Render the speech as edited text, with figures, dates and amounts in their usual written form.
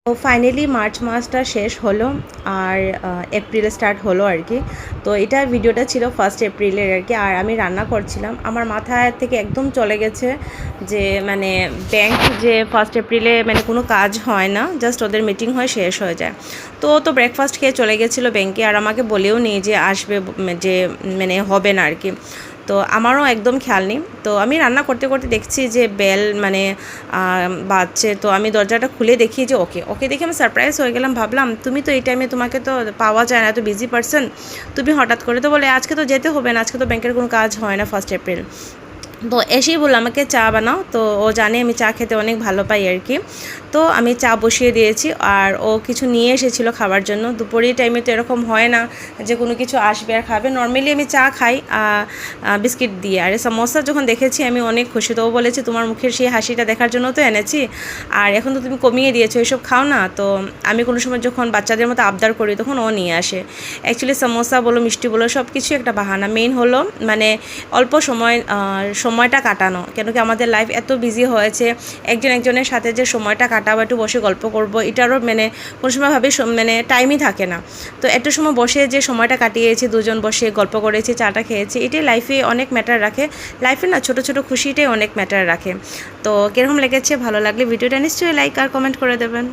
তো finally March মাসটা শেষ হলো আর এপ্রিলে স্টার্ট হলো আর কি। তো এটা ভিডিওটা ছিল 1 এপ্রিলের আর কি। আর আমি রান্না করছিলাম, আমার মাথা থেকে একদম চলে গেছে যে মানে ব্যাংক যে 1 এপ্রিলে মানে কোনো কাজ হয় না, জাস্ট ওদের মিটিং হয় শেষ হয়ে যায়। তো ব্রেকফাস্ট খেয়ে চলে গেছিলো ব্যাংকে, আর আমাকে বলেও নেই যে আসবে, যে মানে হবে না আর কি। তো আমারও একদম খেয়াল নেই। তো আমি রান্না করতে করতে দেখছি যে বেল মানে বাজছে। তো আমি দরজাটা খুলে দেখি যে ওকে ওকে দেখে আমি সারপ্রাইজ হয়ে গেলাম। ভাবলাম তুমি তো এই টাইমে, তোমাকে তো পাওয়া যায় না, এত বিজি পারসন, তুমি হঠাৎ করে তো বলে আজকে তো যেতে হবে না, আজকে তো ব্যাংকের কোনো কাজ হয় না 1 এপ্রিল। তো এসেই বললো আমাকে চা বানাও। তো ও জানে আমি চা খেতে অনেক ভালো পাই আর কি। তো আমি চা বসিয়ে দিয়েছি, আর ও কিছু নিয়ে এসেছিলো খাবার জন্য। দুপুরের টাইমে তো এরকম হয় না যে কোনো কিছু আসবে আর খাবে, নর্মালি আমি চা খাই বিস্কিট দিয়ে। আর সমোসা যখন দেখেছি আমি অনেক খুশি। তো ও বলেছে তোমার মুখের সেই হাসিটা দেখার জন্য তো এনেছি, আর এখন তো তুমি কমিয়ে দিয়েছো, এসব খাও না। তো আমি কোনো সময় যখন বাচ্চাদের মতো আবদার করি তখন ও নিয়ে আসে। অ্যাকচুয়ালি সমোসা বলো, মিষ্টি বলো, সব কিছু একটা বাহানা। মেইন হলো মানে অল্প সময়টা কাটানো, কেন কি আমাদের লাইফ এত বিজি হয়েছে, একজন একজনের সাথে যে সময়টা কাটাবো, একটু বসে গল্প করব, এটারও মানে কোনো সময় ভাবে মানে টাইমই থাকে না। তো একটু সময় বসে যে সময়টা কাটিয়েছি, দুজন বসে গল্প করেছি, চাটা খেয়েছি, এটাই লাইফে অনেক ম্যাটার রাখে। লাইফে না ছোটো ছোটো খুশিটাই অনেক ম্যাটার রাখে। তো কীরকম লেগেছে, ভালো লাগলে ভিডিওটা নিশ্চয়ই লাইক আর কমেন্ট করে দেবেন।